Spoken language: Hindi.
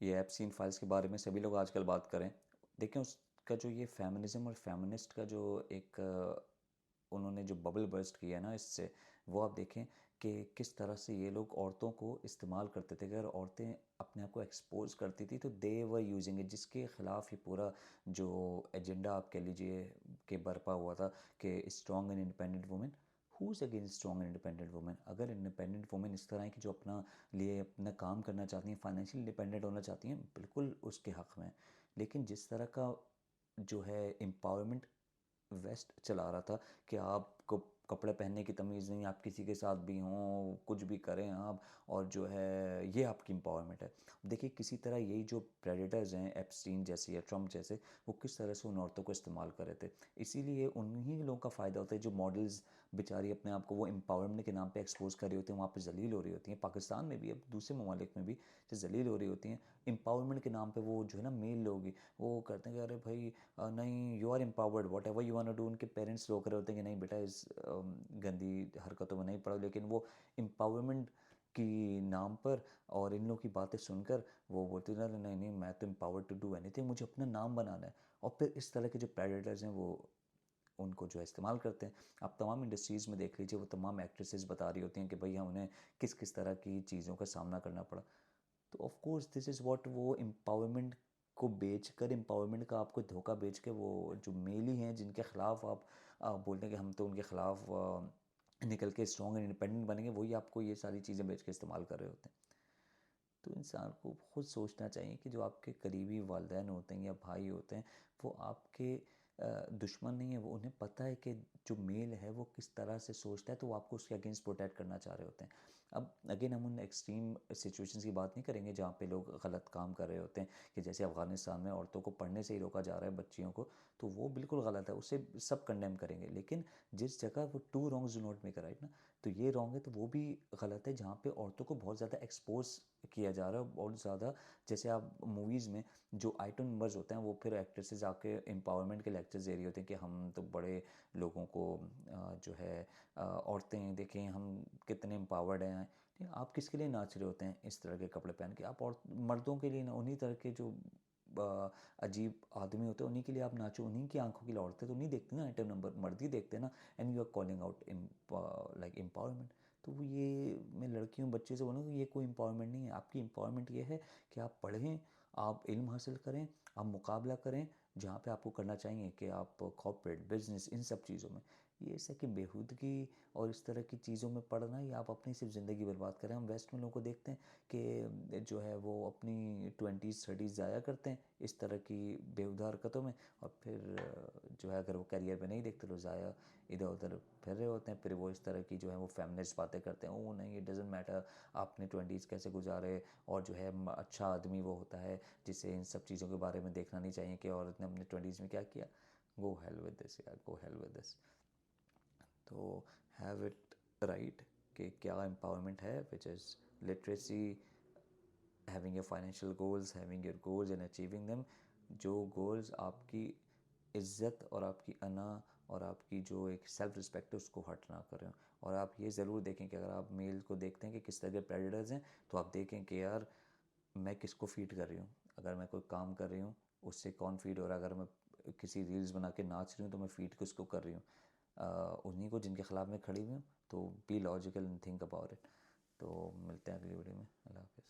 ये एप्स्टीन फाइल्स के बारे में सभी लोग आजकल बात करें। देखें उसका जो ये फेमिनिज़्म और फेमिनिस्ट का जो एक उन्होंने जो बबल बर्स्ट किया है ना इससे, वो आप देखें कि किस तरह से ये लोग औरतों को इस्तेमाल करते थे। अगर औरतें अपने आप को एक्सपोज़ करती थी तो दे वर यूजिंग इट, जिसके ख़िलाफ़ ये पूरा जो एजेंडा आप कह लीजिए कि बर्पा हुआ था कि strong and independent women. Who is against strong and independent women? अगर इंडिपेंडेंट वुमेन इस तरह है कि जो अपना लिए अपना काम करना चाहती हैं, फाइनेंशियल इंडिपेंडेंट होना चाहती हैं, बिल्कुल उसके हक़ में है। लेकिन जिस तरह का जो है एम्पावरमेंट वेस्ट चला रहा था कि आपको कपड़े पहनने की तमीज़ नहीं, आप किसी के साथ भी हों, कुछ भी करें आप, और जो है ये आपकी एम्पावरमेंट है। देखिए किसी तरह यही जो प्रेडेटर्स हैं एप्स्टीन जैसे या ट्रम्प जैसे, वो किस तरह से उन औरतों को इस्तेमाल कर रहे थे। इसीलिए उन्हीं लोगों का फ़ायदा होता है जो मॉडल्स बेचारी अपने आप को वो एम्पावरमेंट के नाम पे एक्सपोज़ कर रही होती हैं, वहाँ पे ज़लील हो रही होती हैं। पाकिस्तान में भी, अब दूसरे ममालिक में भी जो ज़लील हो रही होती हैं एम्पावरमेंट के नाम पे, वो जो है ना मेल लोग वो करते हैं कि अरे भाई नहीं, you are empowered, whatever you want to do. उनके पेरेंट्स रोक रहे होते हैं कि नहीं बेटा इस गंदी हरकतों में नहीं पड़ो, लेकिन वो एम्पावरमेंट की नाम पर और इन लोगों की बातें सुनकर वो बोलते हैं नहीं नहीं, मैं तो एम्पावर्ड टू डू एनीथिंग, मुझे अपना नाम बनाना है। और फिर इस तरह के जो प्रेडेटर्स हैं वो उनको जो है इस्तेमाल करते हैं। आप तमाम इंडस्ट्रीज़ में देख लीजिए, वो तमाम एक्ट्रेसेस बता रही होती हैं कि भई उन्हें किस किस तरह की चीज़ों का सामना करना पड़ा। तो of course this is what, वो एम्पावरमेंट को बेचकर, एम्पावरमेंट का आपको धोखा बेच के, वो जो मेल ही हैं जिनके ख़िलाफ़ आप बोलते हैं कि हम तो उनके ख़िलाफ़ निकल के स्ट्रॉन्ग एंड इंडिपेंडेंट बनेंगे, वही आपको ये सारी चीज़ें बेच के इस्तेमाल कर रहे होते हैं। तो इंसान को खुद सोचना चाहिए कि जो आपके करीबी वालिदैन होते हैं या भाई होते हैं, वो आपके दुश्मन नहीं है। वो उन्हें पता है कि जो मेल है वो किस तरह से सोचता है, तो वो आपको उसके अगेंस्ट प्रोटेक्ट करना चाह रहे होते हैं। अब अगेन हम उन एक्सट्रीम सिचुएशंस की बात नहीं करेंगे जहाँ पे लोग गलत काम कर रहे होते हैं, कि जैसे अफ़गानिस्तान में औरतों को पढ़ने से ही रोका जा रहा है, बच्चियों को, तो वो बिल्कुल गलत है, उसे सब कंडेम करेंगे। लेकिन जिस जगह वो two wrongs do not make a right ना, तो ये रॉन्ग है तो वो भी गलत है जहाँ पे औरतों को बहुत ज़्यादा एक्सपोज किया जा रहा है, बहुत ज़्यादा। जैसे आप मूवीज़ में जो आइटम नंबर्स होते हैं, वो फिर एक्ट्रेसेस आके एम्पावरमेंट के लेक्चर्स दे रही होती हैं कि हम तो बड़े लोगों को जो है औरतें देखें हम कितने एम्पावर्ड हैं। ठीक है, आप किसके लिए नाच रहे होते हैं इस तरह के कपड़े पहन के? आप और मर्दों के लिए ना, उन्हीं तरह के जो अजीब आदमी होते हैं उन्हीं के लिए आप नाचो, उन्हीं की आंखों के लिए। औरतें तो नहीं देखती ना आइटम नंबर, मर्द ही देखते हैं ना। And you are calling out like empowerment. तो वो ये मैं लड़कियों बच्चे से बोलूँ कि ये कोई एम्पावरमेंट नहीं है। आपकी एम्पावरमेंट ये है कि आप पढ़ें, आप इल्म हासिल करें, आप मुकाबला करें जहाँ पे आपको करना चाहिए, कि आप कॉर्पोरेट बिजनेस इन सब चीज़ों में। ये ऐसा कि बेहूदगी और इस तरह की चीज़ों में पढ़ना ही आप अपनी सिर्फ ज़िंदगी बर्बाद करें। हम वेस्ट में लोगों को देखते हैं कि जो है वो अपनी 20s 30s ज़ाया करते हैं इस तरह की बेहुदा हरकतों में, और फिर जो है अगर वो करियर पे नहीं देखते तो ज़ाया इधर उधर फिर रहे होते हैं। फिर वो इस तरह की जो है वो फेमिनिस्ट बातें करते हैं, ओ नहीं इट डजेंट मैटर आपने 20s कैसे गुजारे, और जो है अच्छा आदमी वो होता है जिसे इन सब चीज़ों के बारे में देखना नहीं चाहिए कि औरत ने अपने 20s में क्या किया। गो हेल विद दिस यार, गो हेल विद दिस। तो हैव इट राइट कि क्या एम्पावरमेंट है, which is literacy, having your financial goals, having your goals and achieving them. जो गोल्स आपकी इज़्ज़त और आपकी अना और आपकी जो एक सेल्फ रिस्पेक्ट है उसको हर्ट ना करें। और आप ये ज़रूर देखें कि अगर आप मेल को देखते हैं कि किस तरह के प्रेडेटर्स हैं, तो आप देखें कि यार मैं किसको फ़ीड कर रही हूँ। अगर मैं कोई काम कर रही हूँ उससे कौन फ़ीड हो रहा है। अगर मैं किसी रील्स बना के नाच रही हूँ तो मैं फ़ीड किसको कर रही हूँ, उन्हीं को जिनके ख़िलाफ़ मैं खड़ी हुई हूँ। तो be logical and think about it. तो मिलते हैं अगली वीडियो में। अल्लाह हाफ़िज़।